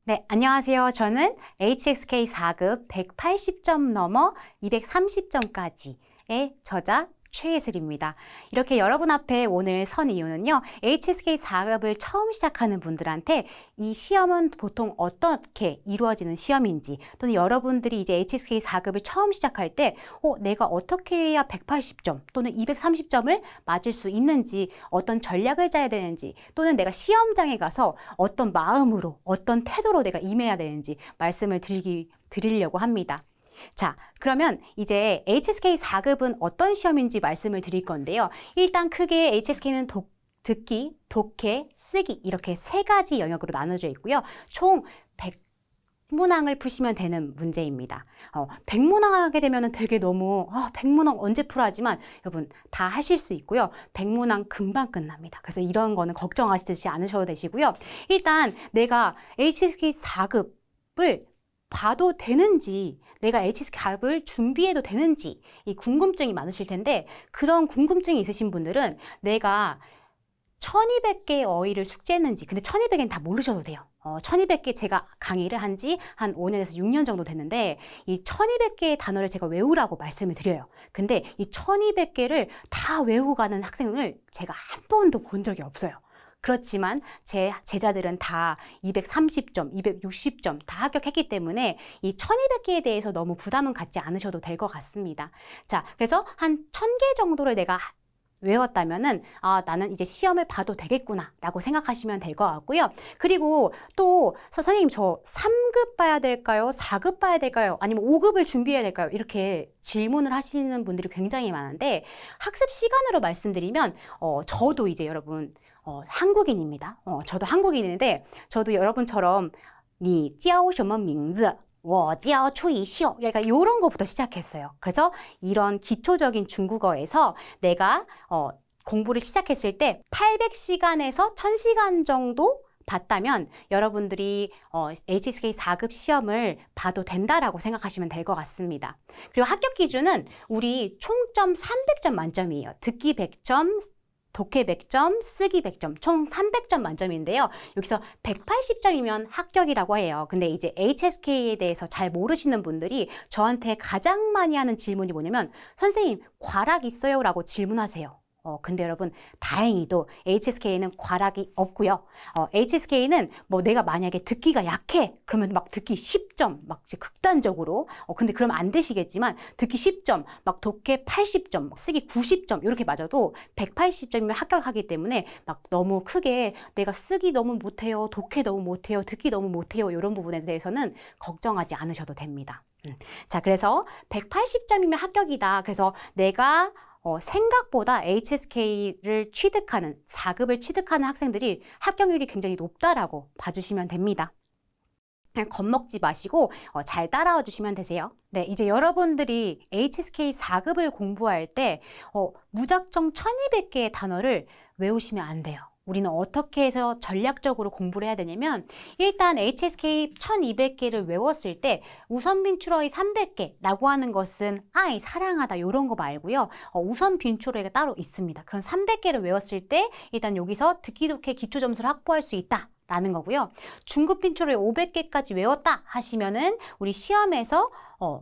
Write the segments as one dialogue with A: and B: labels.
A: 네, 안녕하세요. 저는 HSK 4급 180점 넘어 230점까지의 저자 최예슬입니다. 이렇게 여러분 앞에 오늘 선 이유는요, HSK 4급을 처음 시작하는 분들한테 이 시험은 보통 어떻게 이루어지는 시험인지, 또는 여러분들이 이제 HSK 4급을 처음 시작할 때, 내가 어떻게 해야 180점 또는 230점을 맞을 수 있는지, 어떤 전략을 짜야 되는지, 또는 내가 시험장에 가서 어떤 마음으로, 어떤 태도로 내가 임해야 되는지 말씀을 드리려고 합니다. 자, 그러면 이제 HSK 4급은 어떤 시험인지 말씀을 드릴 건데요. 일단 크게 HSK는 듣기, 독해, 쓰기 이렇게 세 가지 영역으로 나눠져 있고요. 총 100문항을 푸시면 되는 문제입니다. 100문항 하게 되면 되게 너무 100문항 언제 풀어 하지만 여러분 다 하실 수 있고요. 100문항 금방 끝납니다. 그래서 이런 거는 걱정하시지 않으셔도 되시고요. 일단 내가 HSK 4급을 봐도 되는지, 내가 HSK 4급을 준비해도 되는지 이 궁금증이 많으실 텐데, 그런 궁금증이 있으신 분들은 내가 1200개의 어휘를 숙지했는지, 근데 1200개는 다 모르셔도 돼요. 1200개 제가 강의를 한 지 한 5년에서 6년 정도 됐는데, 이 1200개의 단어를 제가 외우라고 말씀을 드려요. 근데 이 1200개를 다 외우고 가는 학생을 제가 한 번도 본 적이 없어요. 그렇지만 제 제자들은 다 230점, 260점 다 합격했기 때문에 이 1200개에 대해서 너무 부담은 갖지 않으셔도 될 것 같습니다. 자, 그래서 한 1000개 정도를 내가 외웠다면은 나는 이제 시험을 봐도 되겠구나 라고 생각하시면 될 것 같고요. 그리고 또 선생님 저 3급 봐야 될까요? 4급 봐야 될까요? 아니면 5급을 준비해야 될까요? 이렇게 질문을 하시는 분들이 굉장히 많은데, 학습 시간으로 말씀드리면 저도 이제 여러분 한국인입니다. 저도 한국인인데, 저도 여러분처럼 니叫什么名字我叫추이시오, 그러니까 이런 거부터 시작했어요. 그래서 이런 기초적인 중국어에서 내가 공부를 시작했을 때 800시간에서 1000시간 정도 봤다면 여러분들이 HSK 4급 시험을 봐도 된다라고 생각하시면 될 것 같습니다. 그리고 합격 기준은 우리 총점 300점 만점이에요. 듣기 100점, 독해 100점, 쓰기 100점, 총 300점 만점인데요. 여기서 180점이면 합격이라고 해요. 근데 이제 HSK에 대해서 잘 모르시는 분들이 저한테 가장 많이 하는 질문이 뭐냐면, 선생님, 과락 있어요? 라고 질문하세요. 근데 여러분, 다행히도 HSK에는 과락이 없고요. HSK는 뭐 내가 만약에 듣기가 약해, 그러면 막 듣기 10점, 막 극단적으로, 근데 그러면 안 되시겠지만, 듣기 10점, 막 독해 80점, 막 쓰기 90점, 이렇게 맞아도 180점이면 합격하기 때문에 막 너무 크게 내가 쓰기 너무 못해요, 독해 너무 못해요, 듣기 너무 못해요, 이런 부분에 대해서는 걱정하지 않으셔도 됩니다. 자, 그래서 180점이면 합격이다. 그래서 내가 생각보다 HSK를 취득하는, 4급을 취득하는 학생들이 합격률이 굉장히 높다라고 봐주시면 됩니다. 그냥 겁먹지 마시고 잘 따라와 주시면 되세요. 네, 이제 여러분들이 HSK 4급을 공부할 때 무작정 1200개의 단어를 외우시면 안 돼요. 우리는 어떻게 해서 전략적으로 공부를 해야 되냐면, 일단 HSK 1200개를 외웠을 때 우선 빈출어의 300개라고 하는 것은 아이, 사랑하다 이런 거 말고요. 우선 빈출어가 따로 있습니다. 그럼 300개를 외웠을 때 일단 여기서 듣기 독해 기초 점수를 확보할 수 있다 라는 거고요. 중급 빈출어의 500개까지 외웠다 하시면은 우리 시험에서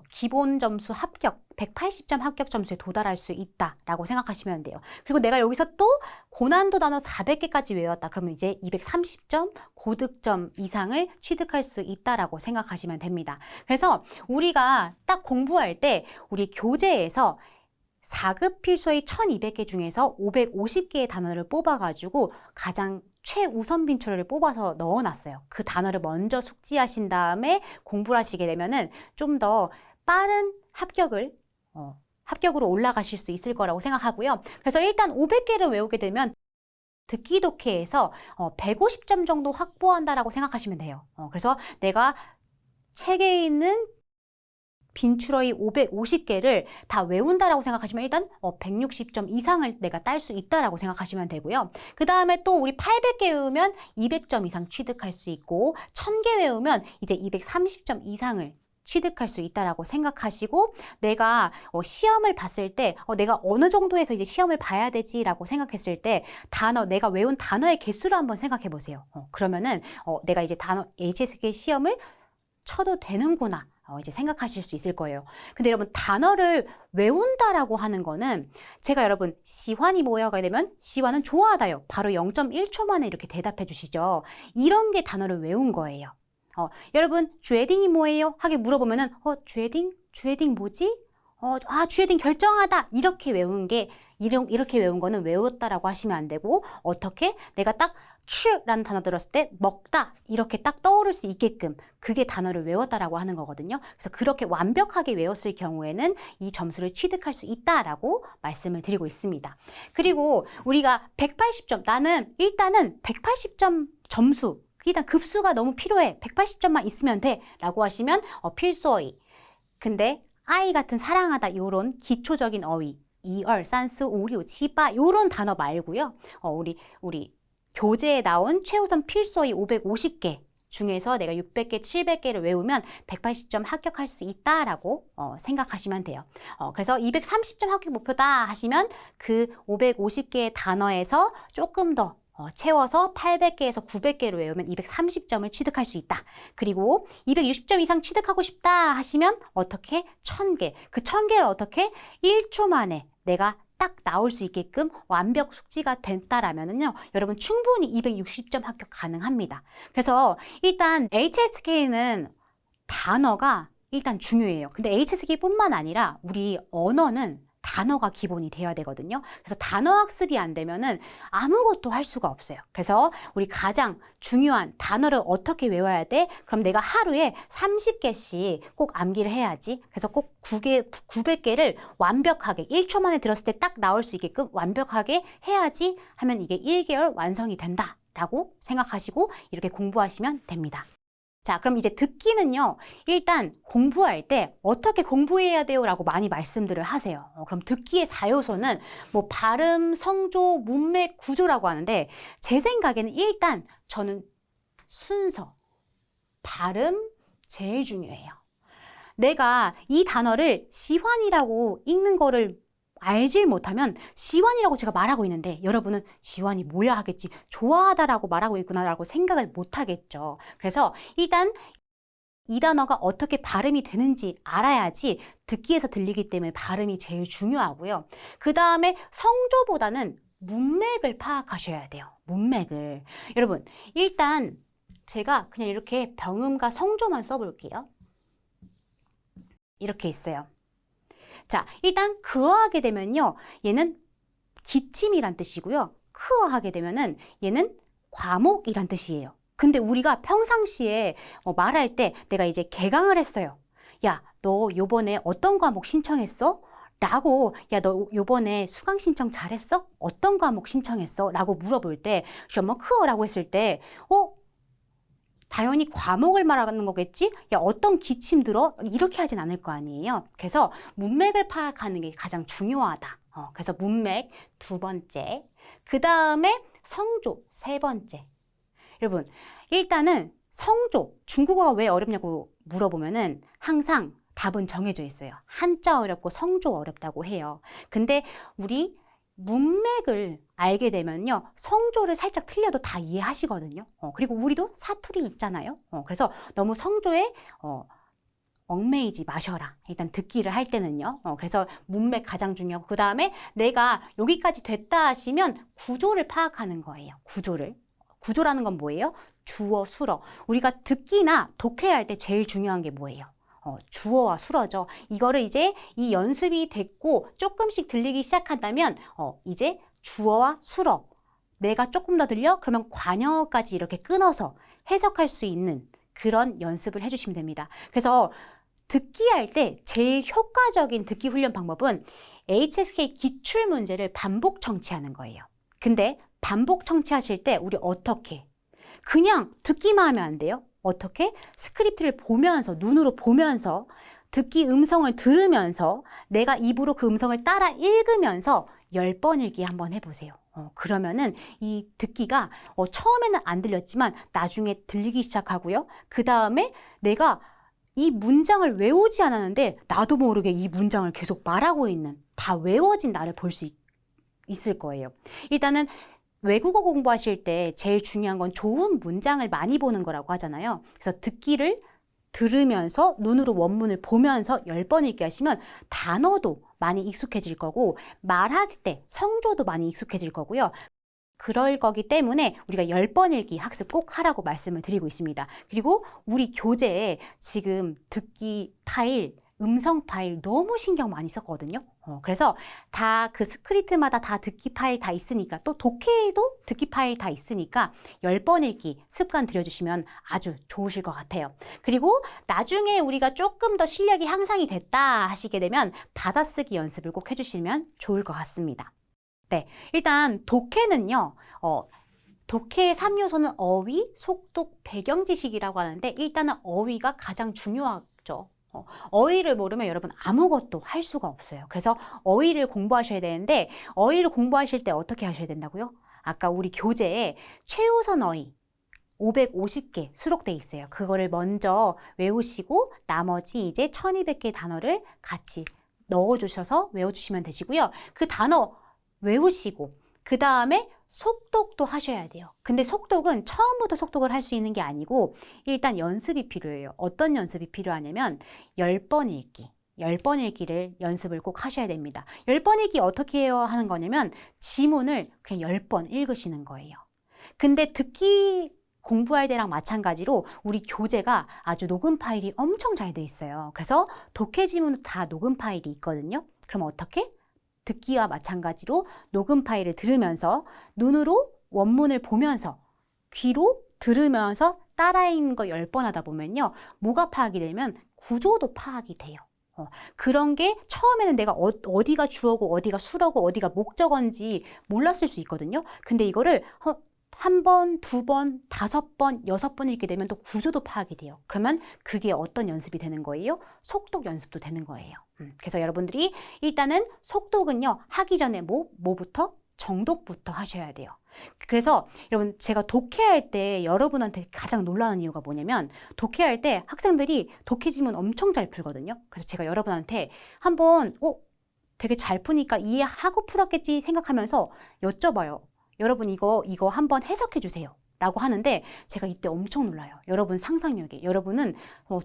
A: 기본 점수 합격, 180점 합격 점수에 도달할 수 있다라고 생각하시면 돼요. 그리고 내가 여기서 또 고난도 단어 400개까지 외웠다. 그러면 이제 230점, 고득점 이상을 취득할 수 있다라고 생각하시면 됩니다. 그래서 우리가 딱 공부할 때 우리 교재에서 4급 필수의 1200개 중에서 550개의 단어를 뽑아가지고 가장 최우선 빈출어를 뽑아서 넣어놨어요. 그 단어를 먼저 숙지하신 다음에 공부를 하시게 되면은 좀 더 빠른 합격으로 올라가실 수 있을 거라고 생각하고요. 그래서 일단 500개를 외우게 되면 듣기 독해에서 150점 정도 확보한다라고 생각하시면 돼요. 그래서 내가 책에 있는 빈출어의 550개를 다 외운다라고 생각하시면 일단 160점 이상을 내가 딸 수 있다라고 생각하시면 되고요. 그 다음에 또 우리 800개 외우면 200점 이상 취득할 수 있고, 1000개 외우면 이제 230점 이상을 취득할 수 있다라고 생각하시고 내가 시험을 봤을 때 내가 어느 정도에서 이제 시험을 봐야 되지라고 생각했을 때 내가 외운 단어의 개수를 한번 생각해 보세요. 그러면은 내가 이제 HSK 시험을 쳐도 되는구나. 이제 생각하실 수 있을 거예요. 근데 여러분 단어를 외운다라고 하는 거는 제가 여러분 시환이 뭐야가 되면 시환은 좋아하다요. 바로 0.1초 만에 이렇게 대답해 주시죠. 이런 게 단어를 외운 거예요. 여러분 쥐딩이 뭐예요? 하게 물어보면은 쥐딩 뭐지? 쥐딩 결정하다 이렇게 외운 게 이렇게 외운 거는 외웠다라고 하시면 안 되고 어떻게 내가 딱 추라는 단어 들었을 때 먹다 이렇게 딱 떠오를 수 있게끔 그게 단어를 외웠다라고 하는 거거든요. 그래서 그렇게 완벽하게 외웠을 경우에는 이 점수를 취득할 수 있다라고 말씀을 드리고 있습니다. 그리고 우리가 180점 나는 일단은 180점 점수 일단 급수가 너무 필요해. 180점만 있으면 돼. 라고 하시면 필소어휘. 근데 아이 같은 사랑하다 요런 기초적인 어휘 2, 2, 3, 4, 5, 6, 7, 8 요런 단어 말고요. 우리 교재에 나온 최우선 필소어휘 550개 중에서 내가 600개, 700개를 외우면 180점 합격할 수 있다라고 생각하시면 돼요. 그래서 230점 합격 목표다 하시면 그 550개의 단어에서 조금 더 채워서 800개에서 900개를 외우면 230점을 취득할 수 있다. 그리고 260점 이상 취득하고 싶다 하시면 어떻게? 1000개. 그 1000개를 어떻게? 1초 만에 내가 딱 나올 수 있게끔 완벽 숙지가 됐다라면은요, 여러분 충분히 260점 합격 가능합니다. 그래서 일단 HSK는 단어가 일단 중요해요. 근데 HSK뿐만 아니라 우리 언어는 단어가 기본이 돼야 되거든요. 그래서 단어 학습이 안 되면은 아무것도 할 수가 없어요. 그래서 우리 가장 중요한 단어를 어떻게 외워야 돼? 그럼 내가 하루에 30개씩 꼭 암기를 해야지. 그래서 꼭 900개를 완벽하게 1초 만에 들었을 때 딱 나올 수 있게끔 완벽하게 해야지 하면 이게 1개월 완성이 된다라고 생각하시고 이렇게 공부하시면 됩니다. 자, 그럼 이제 듣기는요, 일단 공부할 때 어떻게 공부해야 돼요? 라고 많이 말씀들을 하세요. 그럼 듣기의 4요소는 뭐 발음, 성조, 문맥, 구조라고 하는데 제 생각에는 일단 저는 순서, 발음 제일 중요해요. 내가 이 단어를 시환이라고 읽는 거를 알질 못하면 시환이라고 제가 말하고 있는데 여러분은 시환이 뭐야 하겠지 좋아하다라고 말하고 있구나라고 생각을 못 하겠죠. 그래서 일단 이 단어가 어떻게 발음이 되는지 알아야지 듣기에서 들리기 때문에 발음이 제일 중요하고요. 그 다음에 성조보다는 문맥을 파악하셔야 돼요. 문맥을. 여러분 일단 제가 그냥 이렇게 병음과 성조만 써볼게요. 이렇게 있어요. 자, 일단 그어하게 되면요. 얘는 기침이란 뜻이고요. 크어하게 되면은 얘는 과목이란 뜻이에요. 근데 우리가 평상시에 말할 때 내가 이제 개강을 했어요. 야, 너 요번에 어떤 과목 신청했어? 라고, 야, 너 요번에 수강 신청 잘했어? 어떤 과목 신청했어? 라고 물어볼 때, 셔머 크어라고 했을 때, 당연히 과목을 말하는 거겠지? 야, 어떤 기침 들어? 이렇게 하진 않을 거 아니에요. 그래서 문맥을 파악하는 게 가장 중요하다. 그래서 문맥 두 번째, 그 다음에 성조 세 번째. 여러분, 일단은 성조, 중국어가 왜 어렵냐고 물어보면은 항상 답은 정해져 있어요. 한자 어렵고 성조 어렵다고 해요. 근데 우리 문맥을 알게 되면요. 성조를 살짝 틀려도 다 이해하시거든요. 그리고 우리도 사투리 있잖아요. 그래서 너무 성조에 얽매이지 마셔라. 일단 듣기를 할 때는요. 그래서 문맥 가장 중요하고 그 다음에 내가 여기까지 됐다 하시면 구조를 파악하는 거예요. 구조를. 구조라는 건 뭐예요? 주어, 수어. 우리가 듣기나 독해할 때 제일 중요한 게 뭐예요? 주어와 수어죠. 이거를 이제 이 연습이 됐고 조금씩 들리기 시작한다면 이제 주어와 수어. 내가 조금 더 들려? 그러면 관여까지 이렇게 끊어서 해석할 수 있는 그런 연습을 해주시면 됩니다. 그래서 듣기 할 때 제일 효과적인 듣기 훈련 방법은 HSK 기출 문제를 반복 청취하는 거예요. 근데 반복 청취하실 때 우리 어떻게? 그냥 듣기만 하면 안 돼요. 어떻게? 스크립트를 보면서, 눈으로 보면서, 듣기 음성을 들으면서, 내가 입으로 그 음성을 따라 읽으면서 10번 읽기 한번 해보세요. 그러면은 이 듣기가 처음에는 안 들렸지만 나중에 들리기 시작하고요. 그 다음에 내가 이 문장을 외우지 않았는데 나도 모르게 이 문장을 계속 말하고 있는, 다 외워진 나를 볼 수 있을 거예요. 일단은 외국어 공부하실 때 제일 중요한 건 좋은 문장을 많이 보는 거라고 하잖아요. 그래서 듣기를 들으면서 눈으로 원문을 보면서 10번 읽기 하시면 단어도 많이 익숙해질 거고 말할 때 성조도 많이 익숙해질 거고요. 그럴 거기 때문에 우리가 10번 읽기 학습 꼭 하라고 말씀을 드리고 있습니다. 그리고 우리 교재에 지금 듣기 파일, 음성 파일 너무 신경 많이 썼거든요. 그래서 다 그 스크립트마다 다 듣기 파일 다 있으니까, 또 독해에도 듣기 파일 다 있으니까 10번 읽기 습관 들여주시면 아주 좋으실 것 같아요. 그리고 나중에 우리가 조금 더 실력이 향상이 됐다 하시게 되면 받아쓰기 연습을 꼭 해주시면 좋을 것 같습니다. 네, 일단 독해는요, 독해의 3요소는 어휘, 속독, 배경지식이라고 하는데 일단은 어휘가 가장 중요하죠. 어휘를 모르면 여러분 아무것도 할 수가 없어요. 그래서 어휘를 공부하셔야 되는데 어휘를 공부하실 때 어떻게 하셔야 된다고요? 아까 우리 교재에 최우선 어휘 550개 수록돼 있어요. 그거를 먼저 외우시고 나머지 이제 1200개 단어를 같이 넣어주셔서 외워주시면 되시고요. 그 단어 외우시고 그 다음에 속독도 하셔야 돼요. 근데 속독은 처음부터 속독을 할 수 있는 게 아니고 일단 연습이 필요해요. 어떤 연습이 필요하냐면 10번 읽기. 10번 읽기를 연습을 꼭 하셔야 됩니다. 10번 읽기 어떻게 해요 하는 거냐면 지문을 그냥 10번 읽으시는 거예요. 근데 듣기 공부할 때랑 마찬가지로 우리 교재가 아주 녹음 파일이 엄청 잘 돼 있어요. 그래서 독해 지문은 다 녹음 파일이 있거든요. 그럼 어떻게? 듣기와 마찬가지로 녹음 파일을 들으면서 눈으로 원문을 보면서 귀로 들으면서 따라 읽는 거 10번 하다 보면요. 뭐가 파악이 되면 구조도 파악이 돼요. 그런 게 처음에는 내가 어디가 주어고 어디가 수어고 어디가 목적어인지 몰랐을 수 있거든요. 근데 이거를 한 번, 두 번, 5번, 6번 읽게 되면 또 구조도 파악이 돼요. 그러면 그게 어떤 연습이 되는 거예요? 속독 연습도 되는 거예요. 그래서 여러분들이 일단은 속독은요, 하기 전에 뭐부터? 정독부터 하셔야 돼요. 그래서 여러분 제가 독해할 때 여러분한테 가장 놀라는 이유가 뭐냐면 독해할 때 학생들이 독해 지문 엄청 잘 풀거든요. 그래서 제가 여러분한테 한번 되게 잘 푸니까 이해하고 풀었겠지 생각하면서 여쭤봐요. 여러분 이거 한번 해석해 주세요 라고 하는데 제가 이때 엄청 놀라요. 여러분 상상력에. 여러분은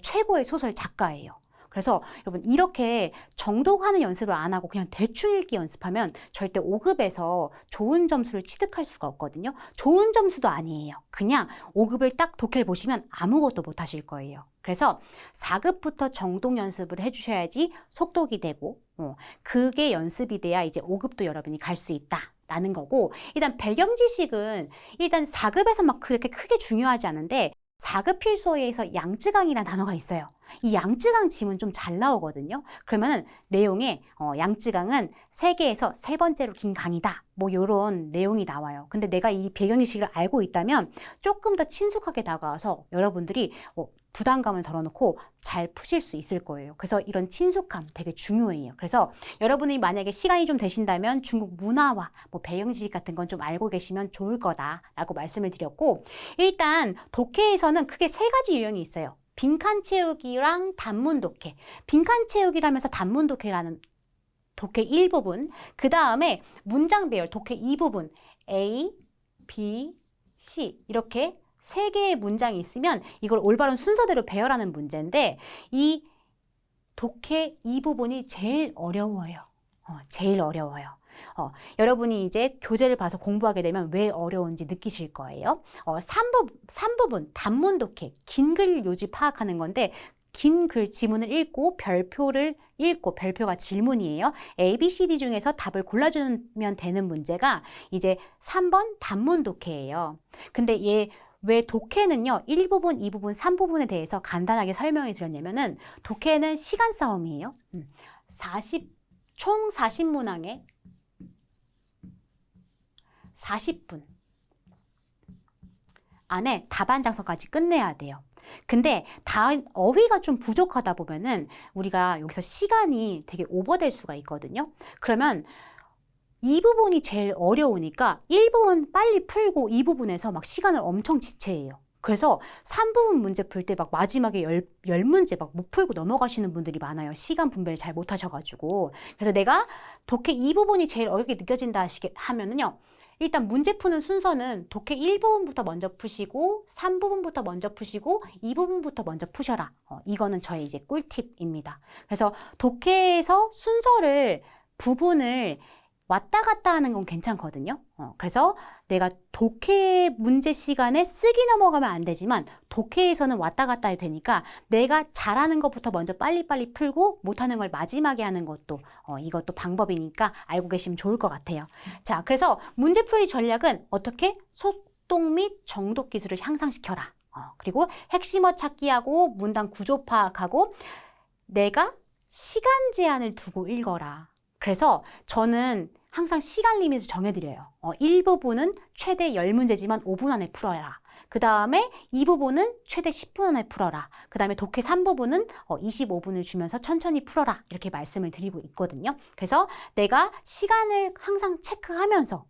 A: 최고의 소설 작가예요. 그래서 여러분 이렇게 정독하는 연습을 안 하고 그냥 대충 읽기 연습하면 절대 5급에서 좋은 점수를 취득할 수가 없거든요. 좋은 점수도 아니에요. 그냥 5급을 딱 독해를 보시면 아무것도 못 하실 거예요. 그래서 4급부터 정독 연습을 해주셔야지 속독이 되고 그게 연습이 돼야 이제 5급도 여러분이 갈 수 있다. 라는 거고, 일단 배경 지식은 일단 4급에서 막 그렇게 크게 중요하지 않은데 4급 필수어에서 양쯔강이라는 단어가 있어요. 이 양쯔강 지문 좀 잘 나오거든요. 그러면 내용에 양쯔강은 세계에서 3번째로 긴 강이다. 뭐 이런 내용이 나와요. 근데 내가 이 배경 지식을 알고 있다면 조금 더 친숙하게 다가와서 여러분들이 부담감을 덜어놓고 잘 푸실 수 있을 거예요. 그래서 이런 친숙함 되게 중요해요. 그래서 여러분이 만약에 시간이 좀 되신다면 중국 문화와 뭐 배경 지식 같은 건 좀 알고 계시면 좋을 거다라고 말씀을 드렸고, 일단 독해에서는 크게 3가지 유형이 있어요. 빈칸 채우기랑 단문 독해. 빈칸 채우기라면서 단문 독해라는 독해 1부분, 그 다음에 문장 배열 독해 2부분, A, B, C 이렇게 3개의 문장이 있으면 이걸 올바른 순서대로 배열하는 문제인데 이 독해 이 부분이 제일 어려워요. 제일 어려워요. 여러분이 이제 교재를 봐서 공부하게 되면 왜 어려운지 느끼실 거예요. 3부분 단문 독해, 긴 글 요지 파악하는 건데 긴 글 지문을 읽고 별표를 읽고 별표가 질문이에요. A, B, C, D 중에서 답을 골라주면 되는 문제가 이제 3번 단문 독해예요. 근데 왜 독해는요 1부분, 2부분, 3부분에 대해서 간단하게 설명해 드렸냐면은 독해는 시간 싸움이에요. 총 40문항에 40분 안에 답안 장서까지 끝내야 돼요. 근데 어휘가 좀 부족하다 보면은 우리가 여기서 시간이 되게 오버될 수가 있거든요. 그러면 이 부분이 제일 어려우니까 1부분 빨리 풀고 이 부분에서 막 시간을 엄청 지체해요. 그래서 3부분 문제 풀 때 막 마지막에 10문제 막 못 풀고 넘어가시는 분들이 많아요. 시간 분배를 잘 못하셔가지고. 그래서 내가 독해 2부분이 제일 어렵게 느껴진다 하면은요. 일단 문제 푸는 순서는 독해 1부분부터 먼저 푸시고 3부분부터 먼저 푸시고 2부분부터 먼저 푸셔라. 이거는 저의 이제 꿀팁입니다. 그래서 독해에서 부분을 왔다 갔다 하는 건 괜찮거든요. 그래서 내가 독해 문제 시간에 쓰기 넘어가면 안 되지만 독해에서는 왔다 갔다 해도 되니까 내가 잘하는 것부터 먼저 빨리빨리 풀고 못하는 걸 마지막에 하는 것도 이것도 방법이니까 알고 계시면 좋을 것 같아요. 자, 그래서 문제풀이 전략은 어떻게? 속독 및 정독 기술을 향상시켜라. 그리고 핵심어 찾기하고 문단 구조 파악하고 내가 시간 제한을 두고 읽어라. 그래서 저는 항상 시간 리밋을 정해드려요. 1부분은 최대 10문제지만 5분 안에 풀어라. 그 다음에 2부분은 최대 10분 안에 풀어라. 그 다음에 독해 3부분은 25분을 주면서 천천히 풀어라. 이렇게 말씀을 드리고 있거든요. 그래서 내가 시간을 항상 체크하면서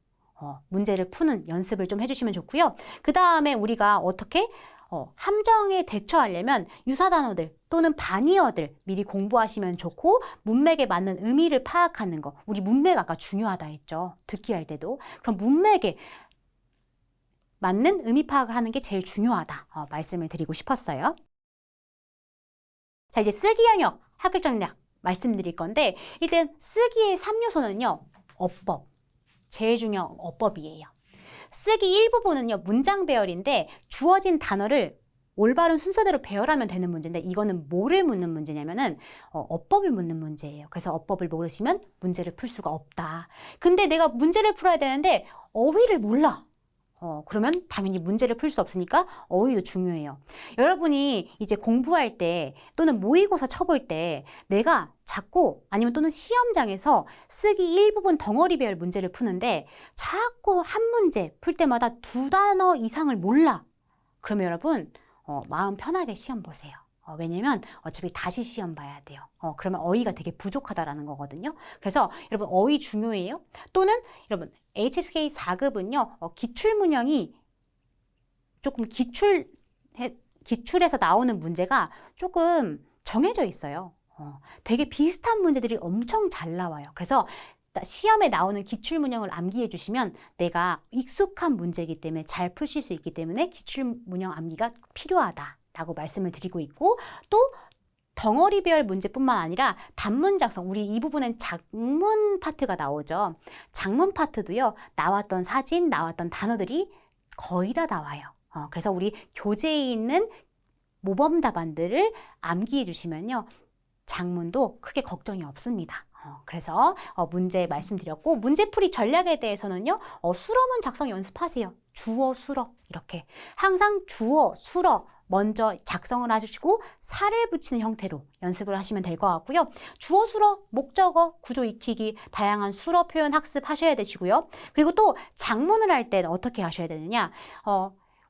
A: 문제를 푸는 연습을 좀 해주시면 좋고요. 그 다음에 우리가 어떻게 함정에 대처하려면 유사 단어들 또는 반의어들 미리 공부하시면 좋고 문맥에 맞는 의미를 파악하는 거. 우리 문맥 아까 중요하다 했죠. 듣기 할 때도. 그럼 문맥에 맞는 의미 파악을 하는 게 제일 중요하다. 말씀을 드리고 싶었어요. 자, 이제 쓰기 영역, 합격 전략 말씀드릴 건데 일단 쓰기의 3요소는요. 어법. 제일 중요한 어법이에요. 쓰기 1부분은요. 문장 배열인데 주어진 단어를 올바른 순서대로 배열하면 되는 문제인데 이거는 뭐를 묻는 문제냐면은 어법을 묻는 문제예요. 그래서 어법을 모르시면 문제를 풀 수가 없다. 근데 내가 문제를 풀어야 되는데 어휘를 몰라. 그러면 당연히 문제를 풀 수 없으니까 어휘도 중요해요. 여러분이 이제 공부할 때 또는 모의고사 쳐볼 때 내가 자꾸 아니면 또는 시험장에서 쓰기 1부분 덩어리별 문제를 푸는데 자꾸 한 문제 풀 때마다 2단어 이상을 몰라. 그러면 여러분 마음 편하게 시험 보세요. 왜냐면 어차피 다시 시험 봐야 돼요. 그러면 어휘가 되게 부족하다라는 거거든요. 그래서 여러분 어휘 중요해요. 또는 여러분 HSK 4급은요. 기출문형이 조금 기출에서 나오는 문제가 조금 정해져 있어요. 되게 비슷한 문제들이 엄청 잘 나와요. 그래서 시험에 나오는 기출문형을 암기해 주시면 내가 익숙한 문제이기 때문에 잘 푸실 수 있기 때문에 기출문형 암기가 필요하다라고 말씀을 드리고 있고 또 덩어리별 문제뿐만 아니라 단문 작성, 우리 이 부분엔 장문 파트가 나오죠. 장문 파트도요. 나왔던 사진, 나왔던 단어들이 거의 다 나와요. 그래서 우리 교재에 있는 모범 답안들을 암기해 주시면요. 장문도 크게 걱정이 없습니다. 그래서 문제 말씀드렸고 문제풀이 전략에 대해서는요. 수어문 작성 연습하세요. 주어, 수어 이렇게 항상 주어, 수어 먼저 작성을 해주시고 살을 붙이는 형태로 연습을 하시면 될 것 같고요. 주어, 수어, 목적어, 구조 익히기, 다양한 수어 표현 학습하셔야 되시고요. 그리고 또 작문을 할 때는 어떻게 하셔야 되느냐.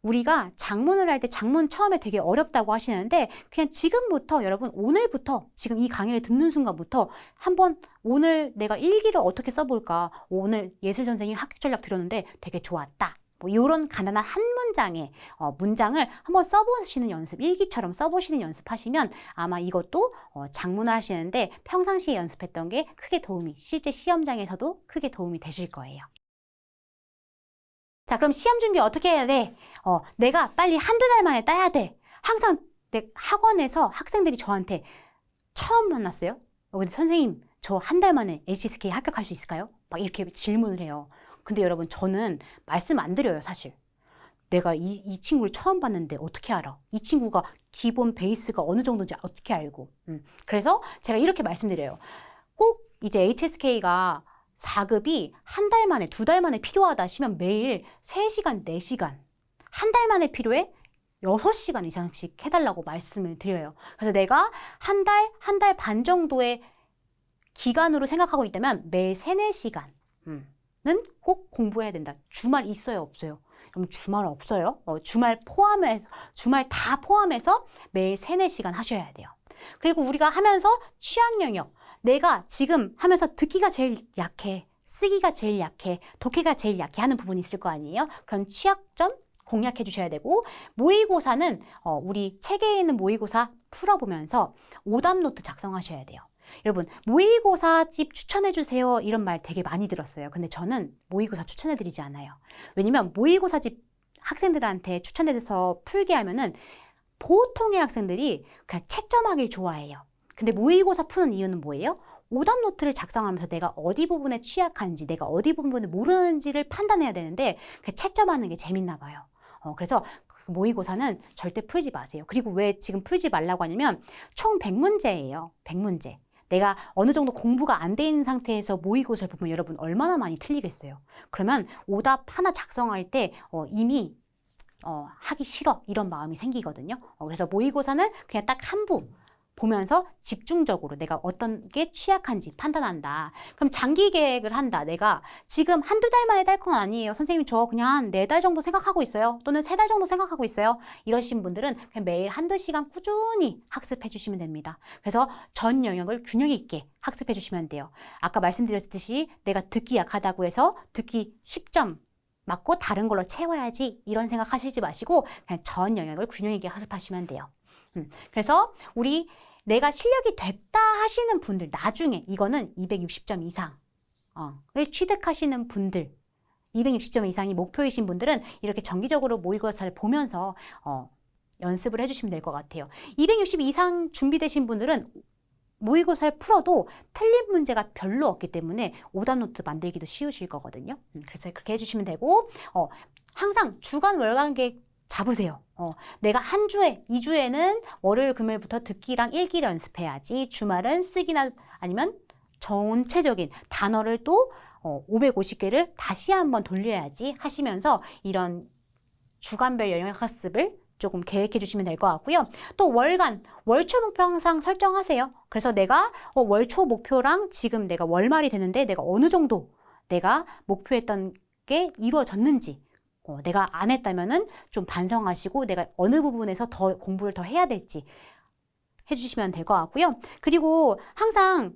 A: 우리가 작문을 할 때 작문 처음에 되게 어렵다고 하시는데 그냥 지금부터 여러분 오늘부터 지금 이 강의를 듣는 순간부터 한번 오늘 내가 일기를 어떻게 써볼까. 오늘 예술 선생님 합격 전략 들었는데 되게 좋았다. 뭐 이런 간단한 한 문장의 문장을 한번 써보시는 연습, 일기처럼 써보시는 연습하시면 아마 이것도 작문을 하시는데 평상시에 연습했던 게 크게 실제 시험장에서도 크게 도움이 되실 거예요. 자, 그럼 시험 준비 어떻게 해야 돼? 내가 빨리 한두 달 만에 따야 돼. 항상 내 학원에서 학생들이 저한테 처음 만났어요. 근데 선생님, 저 한 달 만에 HSK 합격할 수 있을까요? 막 이렇게 질문을 해요. 근데 여러분, 저는 말씀 안 드려요, 사실. 내가 이 친구를 처음 봤는데 어떻게 알아? 이 친구가 기본 베이스가 어느 정도인지 어떻게 알고. 그래서 제가 이렇게 말씀드려요. 꼭 이제 HSK가 4급이 한 달 만에, 2달 만에 필요하다 하시면 매일 3시간, 4시간, 한 달 만에 필요해? 6시간 이상씩 해달라고 말씀을 드려요. 그래서 내가 한 달 반 정도의 기간으로 생각하고 있다면 매일 3, 4시간은 꼭 공부해야 된다. 주말 있어요, 없어요? 그럼 주말 없어요? 주말 다 포함해서 매일 3, 4시간 하셔야 돼요. 그리고 우리가 하면서 취약 영역, 내가 지금 하면서 듣기가 제일 약해, 쓰기가 제일 약해, 독해가 제일 약해 하는 부분이 있을 거 아니에요? 그런 취약점, 공략해 주셔야 되고, 모의고사는 우리 책에 있는 모의고사 풀어보면서 오답 노트 작성하셔야 돼요. 여러분, 모의고사집 추천해 주세요 이런 말 되게 많이 들었어요. 근데 저는 모의고사 추천해 드리지 않아요. 왜냐면 모의고사집 학생들한테 추천해서 풀게 하면은 보통의 학생들이 그냥 채점하길 좋아해요. 근데 모의고사 푸는 이유는 뭐예요? 오답 노트를 작성하면서 내가 어디 부분에 취약한지, 내가 어디 부분을 모르는지를 판단해야 되는데 채점하는 게 재밌나 봐요. 그래서 모의고사는 절대 풀지 마세요. 그리고 왜 지금 풀지 말라고 하냐면 총 100문제예요. 100문제. 내가 어느 정도 공부가 안 돼 있는 상태에서 모의고사를 보면 여러분 얼마나 많이 틀리겠어요. 그러면 오답 하나 작성할 때 이미 하기 싫어 이런 마음이 생기거든요. 그래서 모의고사는 그냥 딱 한 부 보면서 집중적으로 내가 어떤 게 취약한지 판단한다. 그럼 장기 계획을 한다. 내가 지금 한두 달 만에 딸 건 아니에요. 선생님 저 그냥 4달 정도 생각하고 있어요. 또는 3달 정도 생각하고 있어요. 이러신 분들은 그냥 매일 한두 시간 꾸준히 학습해 주시면 됩니다. 그래서 전 영역을 균형 있게 학습해 주시면 돼요. 아까 말씀드렸듯이 내가 듣기 약하다고 해서 듣기 10점 맞고 다른 걸로 채워야지 이런 생각 하시지 마시고 그냥 전 영역을 균형 있게 학습하시면 돼요. 그래서 우리 내가 실력이 됐다 하시는 분들 나중에 이거는 260점 이상을 취득하시는 분들 260점 이상이 목표이신 분들은 이렇게 정기적으로 모의고사를 보면서 연습을 해주시면 될 것 같아요. 260 이상 준비되신 분들은 모의고사를 풀어도 틀린 문제가 별로 없기 때문에 오답 노트 만들기도 쉬우실 거거든요. 그래서 그렇게 해주시면 되고 항상 주간 월간 계획 잡으세요. 내가 한 주에, 2주에는 월요일, 금요일부터 듣기랑 읽기를 연습해야지. 주말은 쓰기나 아니면 전체적인 단어를 또 550개를 다시 한번 돌려야지 하시면서 이런 주간별 영역 학습을 조금 계획해 주시면 될 것 같고요. 또 월간, 월초 목표 항상 설정하세요. 그래서 내가 월초 목표랑 지금 내가 월말이 되는데 내가 어느 정도 내가 목표했던 게 이루어졌는지 내가 안 했다면은 좀 반성하시고 내가 어느 부분에서 더 공부를 더 해야 될지 해주시면 될 것 같고요. 그리고 항상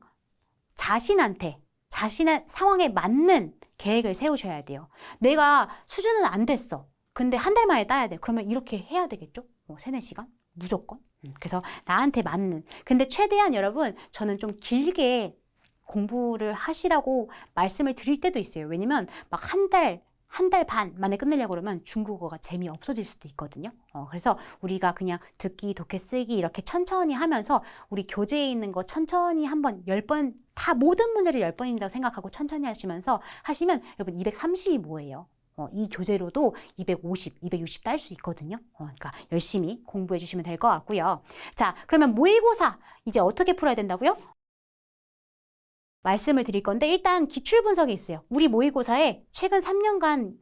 A: 자신한테 자신의 상황에 맞는 계획을 세우셔야 돼요. 내가 수준은 안 됐어. 근데 한 달 만에 따야 돼. 그러면 이렇게 해야 되겠죠? 3-4시간? 무조건. 그래서 나한테 맞는. 근데 최대한 여러분 저는 좀 길게 공부를 하시라고 말씀을 드릴 때도 있어요. 왜냐면 막 한 달 반 만에 끝내려고 그러면 중국어가 재미없어질 수도 있거든요. 그래서 우리가 그냥 듣기, 독해, 쓰기 이렇게 천천히 하면서 우리 교재에 있는 거 천천히 한번 10번, 다 모든 문제를 10번인다고 생각하고 천천히 하시면 여러분 230이 뭐예요? 이 교재로도 250, 260 딸 수 있거든요. 그러니까 열심히 공부해 주시면 될 것 같고요. 자, 그러면 모의고사 이제 어떻게 풀어야 된다고요? 말씀을 드릴 건데 일단 기출 분석이 있어요. 우리 모의고사에 최근 3년간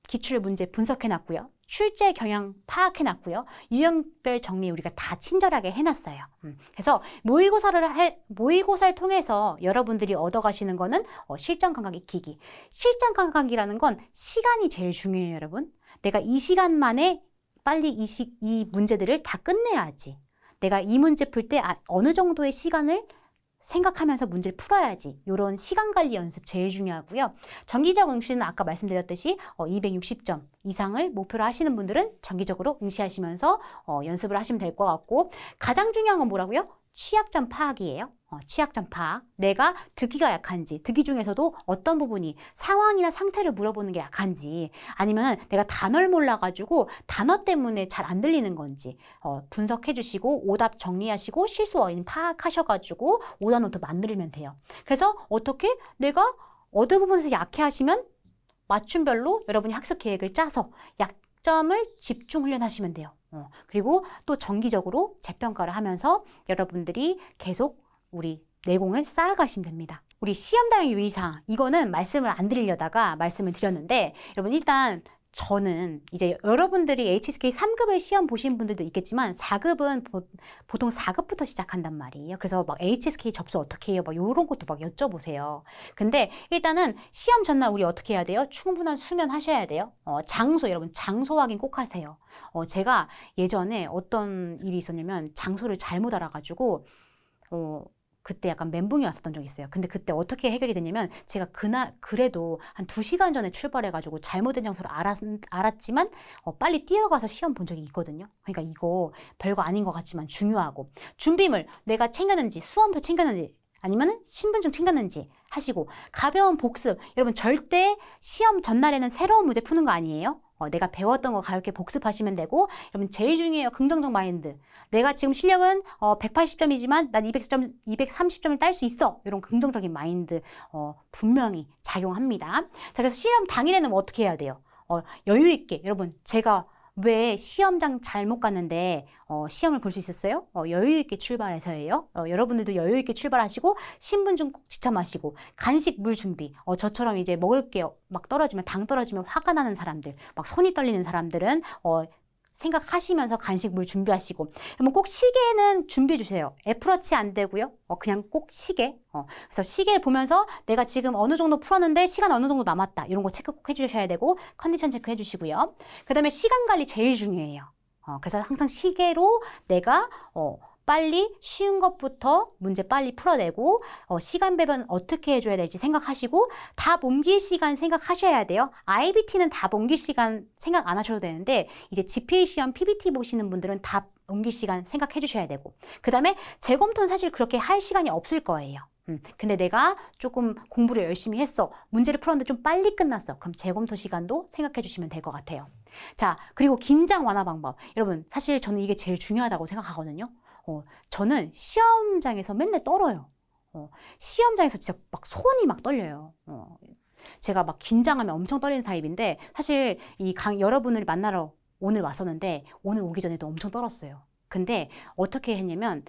A: 기출 문제 분석해 놨고요. 출제 경향 파악해 놨고요. 유형별 정리 우리가 다 친절하게 해놨어요. 그래서 모의고사를 통해서 여러분들이 얻어가시는 거는 실전 감각 익히기. 실전 감각이라는 건 시간이 제일 중요해요, 여러분. 내가 이 시간 만에 빨리 이 문제들을 다 끝내야지. 내가 이 문제 풀 때 어느 정도의 시간을 생각하면서 문제를 풀어야지. 이런 시간 관리 연습 제일 중요하고요. 정기적 응시는 아까 말씀드렸듯이 260점 이상을 목표로 하시는 분들은 정기적으로 응시하시면서 연습을 하시면 될 것 같고 가장 중요한 건 뭐라고요? 취약점 파악이에요. 취약점 파악. 내가 듣기가 약한지, 듣기 중에서도 어떤 부분이 상황이나 상태를 물어보는 게 약한지, 아니면 내가 단어를 몰라가지고 단어 때문에 잘 안 들리는 건지 분석해 주시고 오답 정리하시고 실수 원인 파악하셔가지고 오답 노트 만들면 돼요. 그래서 어떻게 내가 어느 부분에서 약해 하시면 맞춤별로 여러분이 학습 계획을 짜서 약점을 집중 훈련하시면 돼요. 그리고 또 정기적으로 재평가를 하면서 여러분들이 계속 우리 내공을 쌓아가시면 됩니다. 우리 시험당 유의사항 이거는 말씀을 안 드리려다가 말씀을 드렸는데 여러분 일단 저는 이제 여러분들이 HSK 3급을 시험 보신 분들도 있겠지만 4급은 보통 4급부터 시작한단 말이에요. 그래서 막 HSK 접수 어떻게 해요? 막 이런 것도 막 여쭤보세요. 근데 일단은 시험 전날 우리 어떻게 해야 돼요? 충분한 수면 하셔야 돼요. 장소 여러분 장소 확인 꼭 하세요. 제가 예전에 어떤 일이 있었냐면 장소를 잘못 알아가지고 그때 약간 멘붕이 왔었던 적이 있어요. 근데 그때 어떻게 해결이 됐냐면 제가 그래도 한 2시간 전에 출발해가지고 잘못된 장소를 알았지만 빨리 뛰어가서 시험 본 적이 있거든요. 그러니까 이거 별거 아닌 것 같지만 중요하고 준비물 내가 챙겼는지 수험표 챙겼는지 아니면은 신분증 챙겼는지 하시고 가벼운 복습 여러분 절대 시험 전날에는 새로운 문제 푸는 거 아니에요. 내가 배웠던 거 가볍게 복습하시면 되고 여러분 제일 중요해요. 긍정적 마인드. 내가 지금 실력은 180점이지만 난 230점을 딸 수 있어. 이런 긍정적인 마인드 분명히 작용합니다. 자, 그래서 시험 당일에는 뭐 어떻게 해야 돼요? 여유 있게 여러분 제가 왜 시험장 잘못 갔는데 시험을 볼 수 있었어요? 여유 있게 출발해서예요. 여러분들도 여유 있게 출발하시고 신분증 꼭 지쳐 마시고 간식 물 준비. 저처럼 이제 먹을 게 막 떨어지면 당 떨어지면 화가 나는 사람들, 막 손이 떨리는 사람들은 생각하시면서 간식 물 준비하시고 그러면 꼭 시계는 준비해 주세요. 애플워치 안 되고요. 그냥 꼭 시계. 그래서 시계를 보면서 내가 지금 어느 정도 풀었는데 시간 어느 정도 남았다. 이런 거 체크 꼭 해주셔야 되고 컨디션 체크 해주시고요. 그 다음에 시간 관리 제일 중요해요. 그래서 항상 시계로 내가 빨리 쉬운 것부터 문제 빨리 풀어내고 시간 배분 어떻게 해줘야 될지 생각하시고 답 옮길 시간 생각하셔야 돼요. IBT는 답 옮길 시간 생각 안 하셔도 되는데 이제 GPA 시험 PBT 보시는 분들은 답 옮길 시간 생각해 주셔야 되고 그 다음에 재검토는 사실 그렇게 할 시간이 없을 거예요. 근데 내가 조금 공부를 열심히 했어. 문제를 풀었는데 좀 빨리 끝났어. 그럼 재검토 시간도 생각해 주시면 될 것 같아요. 자, 그리고 긴장 완화 방법. 여러분 사실 저는 이게 제일 중요하다고 생각하거든요. 저는 시험장에서 맨날 떨어요. 시험장에서 진짜 막 손이 막 떨려요. 제가 막 긴장하면 엄청 떨리는 타입인데 사실 여러분을 만나러 오늘 왔었는데 오늘 오기 전에도 엄청 떨었어요. 근데 어떻게 했냐면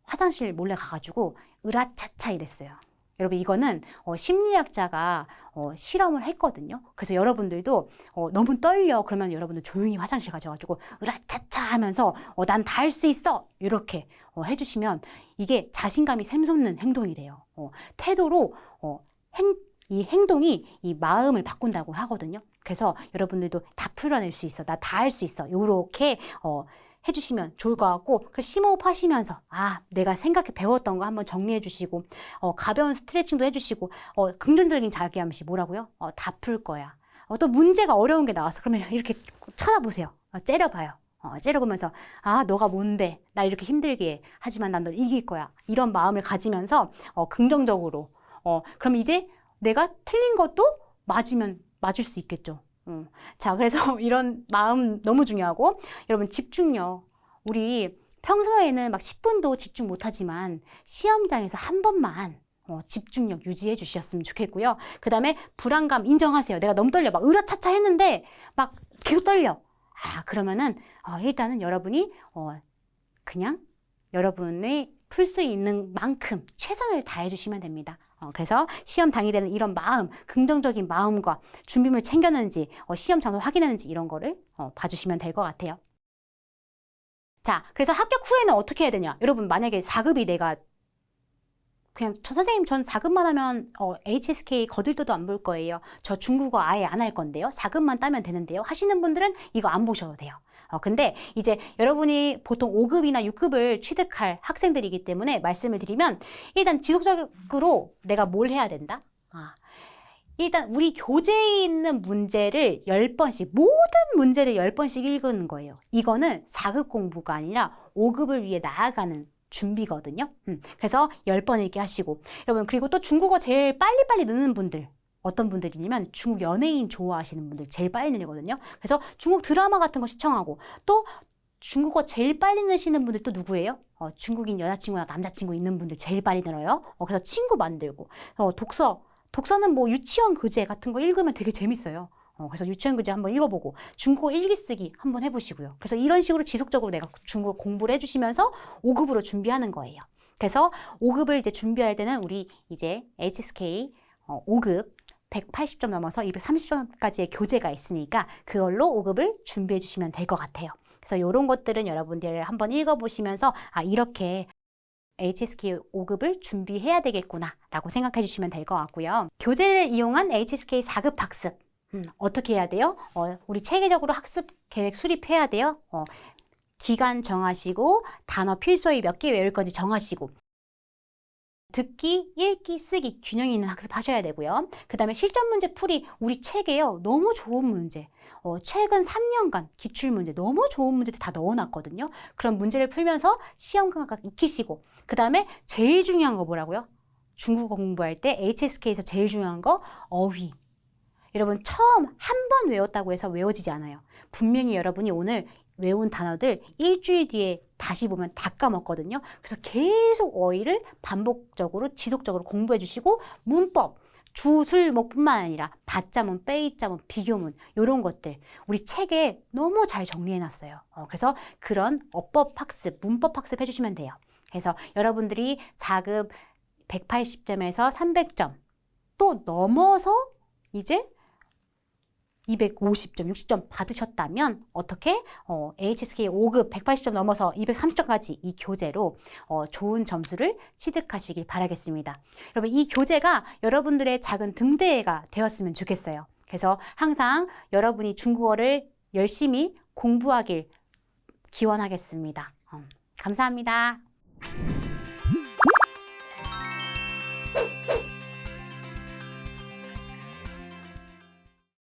A: 화장실 몰래 가가지고 으라차차 이랬어요. 여러분 이거는 심리학자가 실험을 했거든요. 그래서 여러분들도 너무 떨려 그러면 여러분들 조용히 화장실 가셔가지고 으라차차 하면서 난 다 할 수 있어 이렇게 해주시면 이게 자신감이 샘솟는 행동이래요. 태도로 이 행동이 이 마음을 바꾼다고 하거든요. 그래서 여러분들도 다 풀어낼 수 있어. 나 다 할 수 있어. 이렇게 해주시면 좋을 것 같고 심호흡 하시면서 내가 생각해 배웠던 거 한번 정리해 주시고 가벼운 스트레칭도 해주시고 긍정적인 자기암시 뭐라고요? 다 풀 거야. 또 문제가 어려운 게 나왔어. 그러면 이렇게 쳐다보세요. 째려봐요. 째려보면서 너가 뭔데 나 이렇게 힘들게 해. 하지만 난 널 이길 거야. 이런 마음을 가지면서 긍정적으로 그럼 이제 내가 틀린 것도 맞을 수 있겠죠. 자, 그래서 이런 마음 너무 중요하고 여러분 집중력 우리 평소에는 막 10분도 집중 못하지만 시험장에서 한 번만 집중력 유지해 주셨으면 좋겠고요. 그 다음에 불안감 인정하세요. 내가 너무 떨려 막 으라차차 했는데 막 계속 떨려. 그러면은 일단은 여러분이 그냥 여러분이 풀 수 있는 만큼 최선을 다해 주시면 됩니다. 그래서 시험 당일에는 이런 마음, 긍정적인 마음과 준비물 챙겼는지, 시험 장소 확인했는지 이런 거를 봐주시면 될 것 같아요. 자, 그래서 합격 후에는 어떻게 해야 되냐? 여러분 만약에 4급이 내가 그냥 선생님 전 4급만 하면 HSK 거들떠도 안 볼 거예요. 저 중국어 아예 안 할 건데요. 4급만 따면 되는데요. 하시는 분들은 이거 안 보셔도 돼요. 근데 이제 여러분이 보통 5급이나 6급을 취득할 학생들이기 때문에 말씀을 드리면 일단 지속적으로 내가 뭘 해야 된다? 일단 우리 교재에 있는 문제를 10번씩 모든 문제를 10번씩 읽는 거예요. 이거는 4급 공부가 아니라 5급을 위해 나아가는 준비거든요. 그래서 10번 읽기 하시고 여러분 그리고 또 중국어 제일 빨리빨리 느는 분들 어떤 분들이냐면 중국 연예인 좋아하시는 분들 제일 빨리 늘리거든요. 그래서 중국 드라마 같은 거 시청하고 또 중국어 제일 빨리 느시는 분들 또 누구예요? 중국인 여자친구나 남자친구 있는 분들 제일 빨리 늘어요. 그래서 친구 만들고 독서는 뭐 유치원 교재 같은 거 읽으면 되게 재밌어요. 그래서 유치원 교재 한번 읽어보고 중국어 일기 쓰기 한번 해보시고요. 그래서 이런 식으로 지속적으로 내가 중국어 공부를 해주시면서 5급으로 준비하는 거예요. 그래서 5급을 이제 준비할 때는 우리 이제 HSK 5급 180점 넘어서 230점까지의 교재가 있으니까 그걸로 5급을 준비해 주시면 될 것 같아요. 그래서 이런 것들은 여러분들 한번 읽어보시면서 이렇게 HSK 5급을 준비해야 되겠구나 라고 생각해 주시면 될 것 같고요. 교재를 이용한 HSK 4급 학습 어떻게 해야 돼요? 우리 체계적으로 학습 계획 수립해야 돼요. 기간 정하시고 단어 필수어휘 몇 개 외울 건지 정하시고 듣기, 읽기, 쓰기 균형 있는 학습 하셔야 되고요. 그 다음에 실전 문제 풀이 우리 책에요. 너무 좋은 문제. 최근 3년간 기출문제 너무 좋은 문제들 다 넣어놨거든요. 그런 문제를 풀면서 시험 감각 익히시고 그 다음에 제일 중요한 거 뭐라고요? 중국어 공부할 때 HSK에서 제일 중요한 거 어휘. 여러분 처음 한 번 외웠다고 해서 외워지지 않아요. 분명히 여러분이 오늘 외운 단어들 일주일 뒤에 다시 보면 다 까먹거든요. 그래서 계속 어휘를 반복적으로 지속적으로 공부해 주시고 문법, 주술목뿐만 아니라 받자문, 빼잇자문, 비교문 이런 것들 우리 책에 너무 잘 정리해 놨어요. 그래서 그런 어법 학습, 문법 학습 해주시면 돼요. 그래서 여러분들이 4급 180점에서 300점 또 넘어서 이제 250점, 60점 받으셨다면 어떻게 HSK 5급 180점 넘어서 230점까지 이 교재로 좋은 점수를 취득하시길 바라겠습니다. 여러분 이 교재가 여러분들의 작은 등대가 되었으면 좋겠어요. 그래서 항상 여러분이 중국어를 열심히 공부하길 기원하겠습니다. 감사합니다.